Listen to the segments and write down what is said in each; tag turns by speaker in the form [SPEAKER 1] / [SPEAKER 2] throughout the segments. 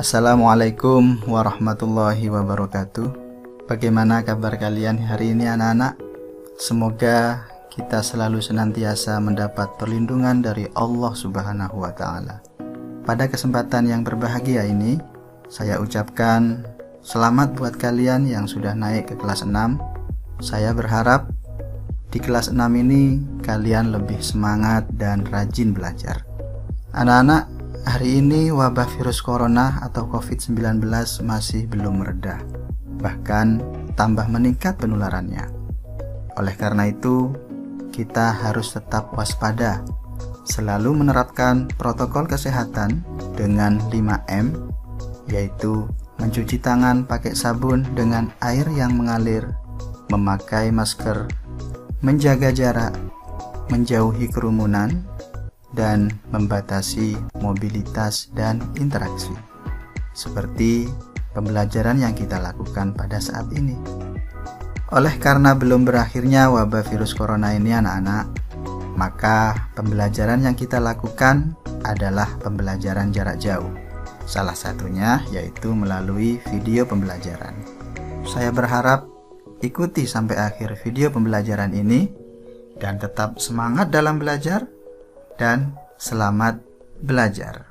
[SPEAKER 1] Assalamualaikum warahmatullahi wabarakatuh. Bagaimana kabar kalian hari ini anak-anak? Semoga kita selalu senantiasa mendapat perlindungan dari Allah Subhanahu wa Ta'ala. Pada kesempatan yang berbahagia ini, saya ucapkan selamat buat kalian yang sudah naik ke kelas 6. Saya berharap di kelas 6 ini kalian lebih semangat dan rajin belajar. Anak-anak, hari ini wabah virus corona atau COVID-19 masih belum mereda, bahkan tambah meningkat penularannya. Oleh karena itu, kita harus tetap waspada, selalu menerapkan protokol kesehatan dengan 5M, yaitu mencuci tangan pakai sabun dengan air yang mengalir, memakai masker, menjaga jarak, menjauhi kerumunan, dan membatasi mobilitas dan interaksi, seperti pembelajaran yang kita lakukan pada saat ini. Oleh karena belum berakhirnya wabah virus corona ini anak-anak, maka pembelajaran yang kita lakukan adalah pembelajaran jarak jauh. Salah satunya yaitu melalui video pembelajaran. Saya berharap ikuti sampai akhir video pembelajaran ini dan tetap semangat dalam belajar, dan selamat belajar.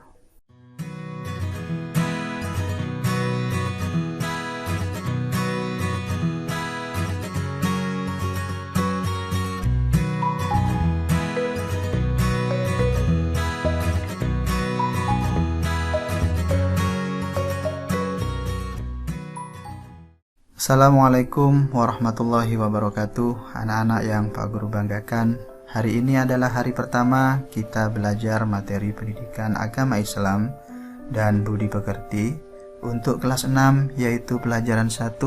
[SPEAKER 1] Assalamualaikum warahmatullahi wabarakatuh. Anak-anak yang Pak Guru banggakan, hari ini adalah hari pertama kita belajar materi pendidikan agama Islam dan budi pekerti untuk kelas 6, yaitu pelajaran 1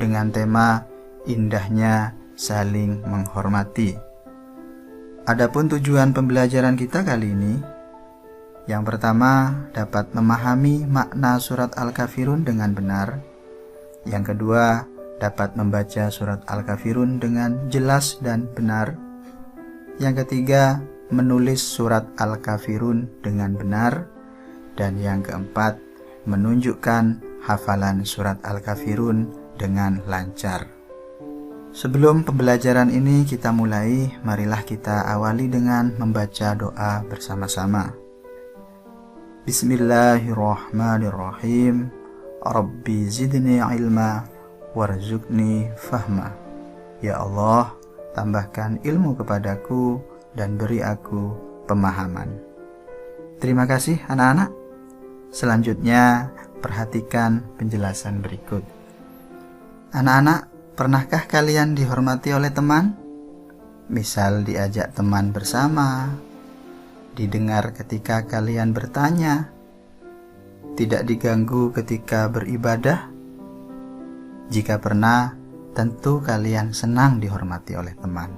[SPEAKER 1] dengan tema indahnya saling menghormati. Adapun tujuan pembelajaran kita kali ini, yang pertama dapat memahami makna surat Al-Kafirun dengan benar. Yang kedua, dapat membaca surat Al-Kafirun dengan jelas dan benar. Yang ketiga, menulis surat Al-Kafirun dengan benar. Dan yang keempat, menunjukkan hafalan surat Al-Kafirun dengan lancar. Sebelum pembelajaran ini kita mulai, marilah kita awali dengan membaca doa bersama-sama. Bismillahirrahmanirrahim. Rabbi zidni ilma warzuqni fahma. Ya Allah, tambahkan ilmu kepadaku dan beri aku pemahaman. Terima kasih anak-anak. Selanjutnya, perhatikan penjelasan berikut. Anak-anak, pernahkah kalian dihormati oleh teman? Misal diajak teman bersama, didengar ketika kalian bertanya, tidak diganggu ketika beribadah. Jika pernah, tentu kalian senang dihormati oleh teman.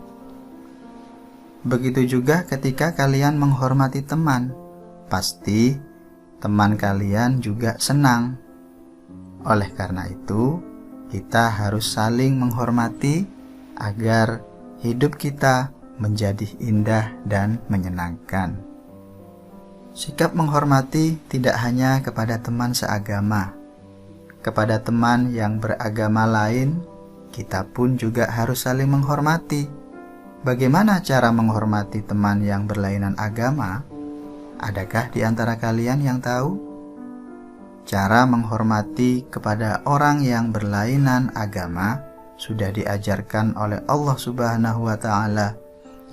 [SPEAKER 1] Begitu juga ketika kalian menghormati teman, pasti teman kalian juga senang. Oleh karena itu, kita harus saling menghormati agar hidup kita menjadi indah dan menyenangkan. Sikap menghormati tidak hanya kepada teman seagama. Kepada teman yang beragama lain, kita pun juga harus saling menghormati. Bagaimana cara menghormati teman yang berlainan agama? Adakah di antara kalian yang tahu? Cara menghormati kepada orang yang berlainan agama sudah diajarkan oleh Allah Subhanahu wa Ta'ala,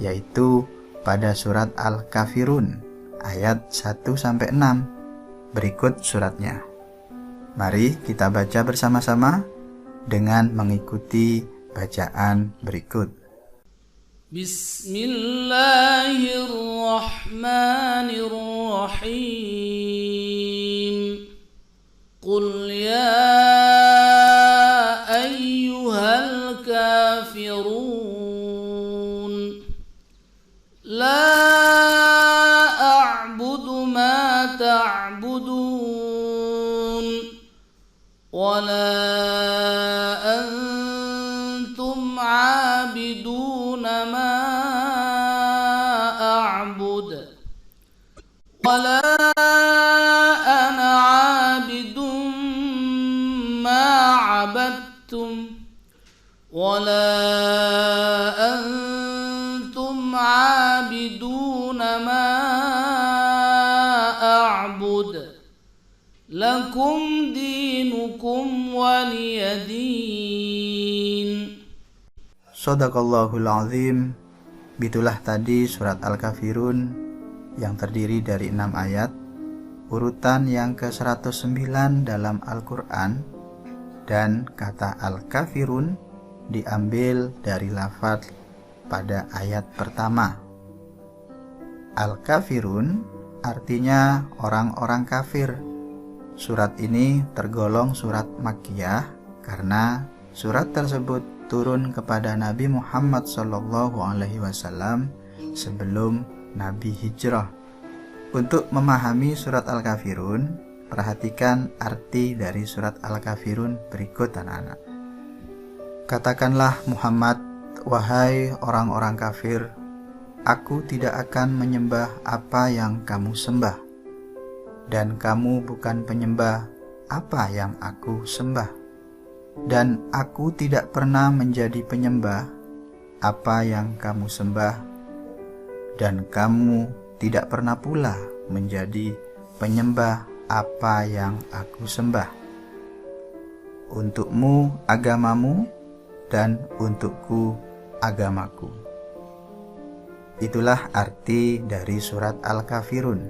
[SPEAKER 1] yaitu pada surat Al-Kafirun ayat 1-6. Berikut suratnya. Mari kita baca bersama-sama dengan mengikuti bacaan berikut.
[SPEAKER 2] Bismillahirrahmanirrahim. Qul ya ayyuhal kafirun. La تعبدون ولا أنتم عابدون ما أعبد ولا أنا عابد عابدون ما أعبد لكم دينكم ولي دين.
[SPEAKER 1] Shadaqallahul azim. Itulah tadi surat Al-Kafirun yang terdiri dari 6 ayat, urutan yang ke-109 dalam Al-Quran, dan kata Al-Kafirun diambil dari lafaz pada ayat pertama. Al-Kafirun artinya orang-orang kafir. Surat ini tergolong surat Makkiyah karena surat tersebut turun kepada Nabi Muhammad SAW sebelum Nabi hijrah. Untuk memahami surat Al-Kafirun, perhatikan arti dari surat Al-Kafirun berikut anak-anak. Katakanlah Muhammad, wahai orang-orang kafir, aku tidak akan menyembah apa yang kamu sembah, dan kamu bukan penyembah apa yang aku sembah. Dan aku tidak pernah menjadi penyembah apa yang kamu sembah, dan kamu tidak pernah pula menjadi penyembah apa yang aku sembah. Untukmu agamamu, dan untukku agamaku. Itulah arti dari surat Al-Kafirun.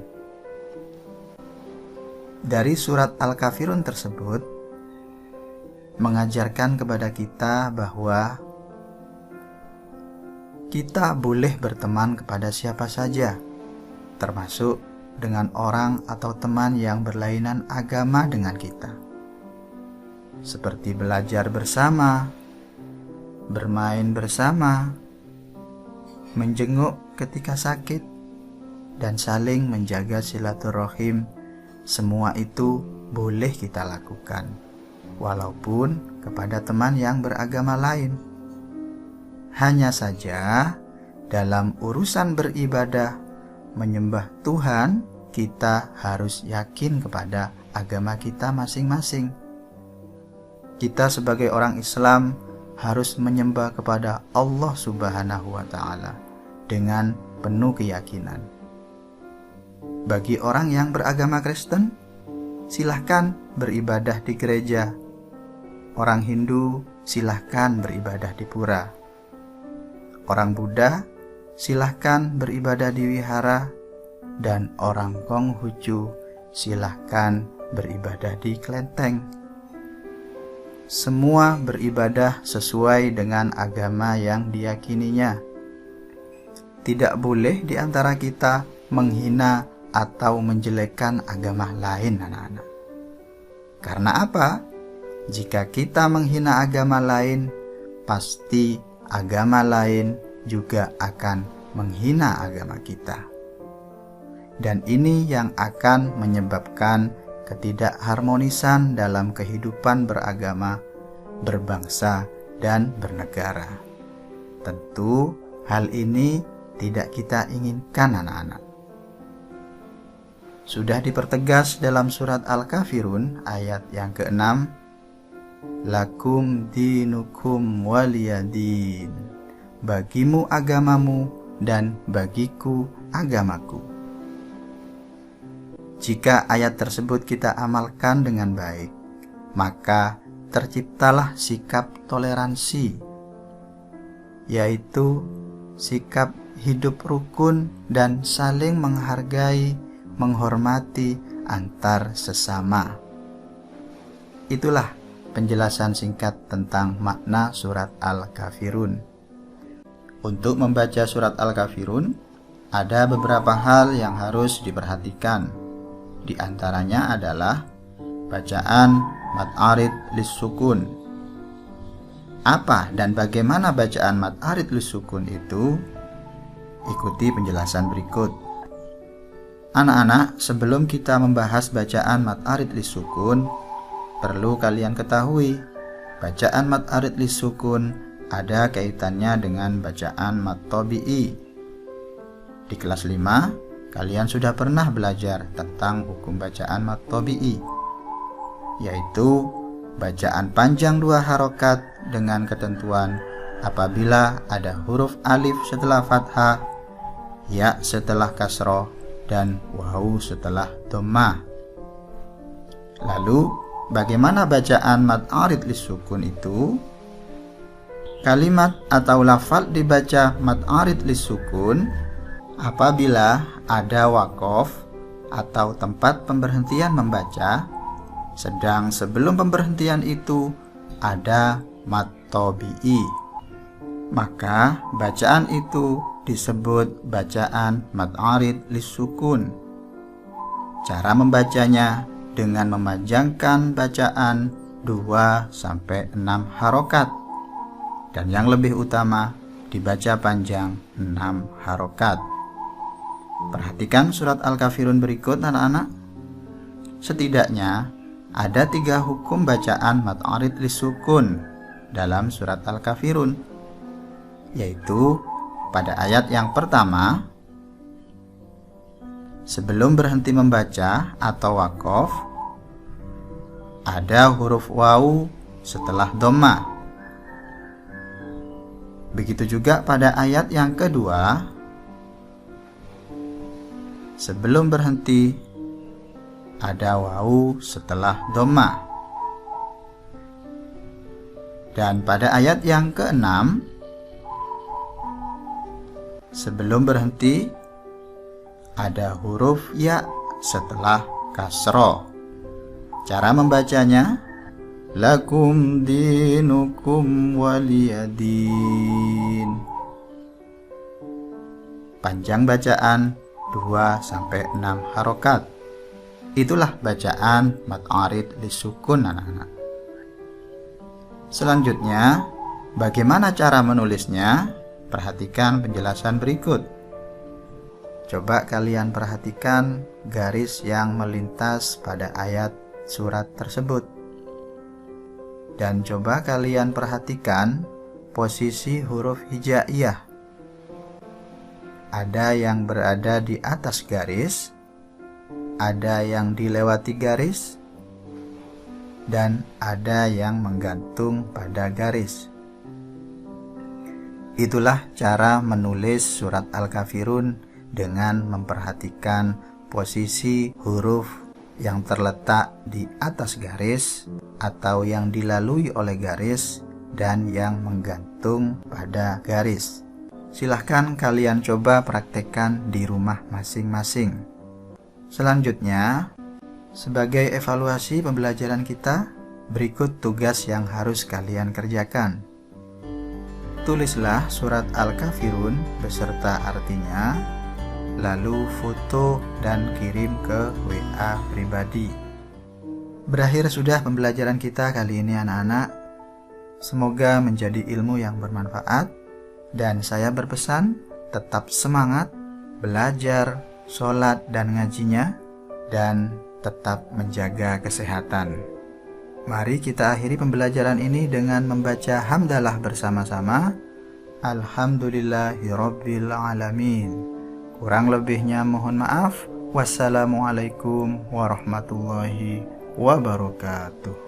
[SPEAKER 1] Dari surat Al-Kafirun tersebut mengajarkan kepada kita bahwa kita boleh berteman kepada siapa saja, termasuk dengan orang atau teman yang berlainan agama dengan kita, seperti belajar bersama, bermain bersama, menjenguk ketika sakit, dan saling menjaga silaturahim. Semua itu boleh kita lakukan, walaupun kepada teman yang beragama lain. Hanya saja dalam urusan beribadah, menyembah Tuhan, kita harus yakin kepada agama kita masing-masing. Kita sebagai orang Islam harus menyembah kepada Allah Subhanahu wa Ta'ala dengan penuh keyakinan. Bagi orang yang beragama Kristen, silahkan beribadah di gereja. Orang Hindu silahkan beribadah di pura. Orang Buddha silahkan beribadah di wihara. Dan orang Konghucu silahkan beribadah di kelenteng. Semua beribadah sesuai dengan agama yang diyakininya. Tidak boleh di antara kita menghina atau menjelekkan agama lain, anak-anak. Karena apa? Jika kita menghina agama lain, pasti agama lain juga akan menghina agama kita. Dan ini yang akan menyebabkan ketidakharmonisan dalam kehidupan beragama, berbangsa, dan bernegara. Tentu hal ini tidak kita inginkan, anak-anak. Sudah dipertegas dalam surat Al-Kafirun ayat yang ke-6, Lakum dinukum waliyadin. Bagimu agamamu dan bagiku agamaku. Jika ayat tersebut kita amalkan dengan baik, maka terciptalah sikap toleransi, yaitu sikap hidup rukun dan saling menghargai, menghormati antar sesama. Itulah penjelasan singkat tentang makna surat Al-Kafirun. Untuk membaca surat Al-Kafirun, ada beberapa hal yang harus diperhatikan. Di antaranya adalah bacaan mad arid lis-sukun. Apa dan bagaimana bacaan mad arid lis-sukun itu? Ikuti penjelasan berikut. Anak-anak, sebelum kita membahas bacaan mad arid lis-sukun, perlu kalian ketahui, bacaan mad arid lis-sukun ada kaitannya dengan bacaan mad tabi'i. Di kelas 5, kalian sudah pernah belajar tentang hukum bacaan mad tabi'i, yaitu bacaan panjang 2 harokat dengan ketentuan apabila ada huruf alif setelah fathah, ya setelah kasroh, dan wawu setelah dhammah. Lalu bagaimana bacaan mad arid lisukun itu? Kalimat atau lafal dibaca mad arid lisukun apabila ada wakof atau tempat pemberhentian membaca, sedang sebelum pemberhentian itu ada mad tabi'i, maka bacaan itu disebut bacaan mad arid lisukun. Cara membacanya dengan memanjangkan bacaan 2-6 harokat, dan yang lebih utama dibaca panjang 6 harokat. Perhatikan surat Al-Kafirun berikut anak-anak. Setidaknya ada 3 hukum bacaan mad arid lisukun dalam surat Al-Kafirun, yaitu pada ayat yang pertama, sebelum berhenti membaca atau wakof, ada huruf wawu setelah dhammah. Begitu juga pada ayat yang kedua, sebelum berhenti ada wawu setelah dhammah. Dan pada ayat yang keenam, sebelum berhenti ada huruf ya setelah kasroh. Cara membacanya, lakum dinukum waliyadin. Panjang bacaan 2-6 harokat. Itulah bacaan mad arid lisukun anak-anak. Selanjutnya, bagaimana cara menulisnya? Perhatikan penjelasan berikut. Coba kalian perhatikan garis yang melintas pada ayat surat tersebut. Dan coba kalian perhatikan posisi huruf hijaiyah. Ada yang berada di atas garis, ada yang dilewati garis, dan ada yang menggantung pada garis. Itulah cara menulis surat Al-Kafirun dengan memperhatikan posisi huruf yang terletak di atas garis atau yang dilalui oleh garis dan yang menggantung pada garis. Silahkan kalian coba praktekkan di rumah masing-masing. Selanjutnya, sebagai evaluasi pembelajaran kita, berikut tugas yang harus kalian kerjakan. Tulislah surat Al-Kafirun beserta artinya, lalu foto dan kirim ke WA pribadi. Berakhir sudah pembelajaran kita kali ini anak-anak. Semoga menjadi ilmu yang bermanfaat, dan saya berpesan tetap semangat belajar, sholat dan ngajinya, dan tetap menjaga kesehatan. Mari kita akhiri pembelajaran ini dengan membaca hamdalah bersama-sama. Alhamdulillahirabbil alamin. Kurang lebihnya mohon maaf. Wassalamualaikum warahmatullahi wabarakatuh.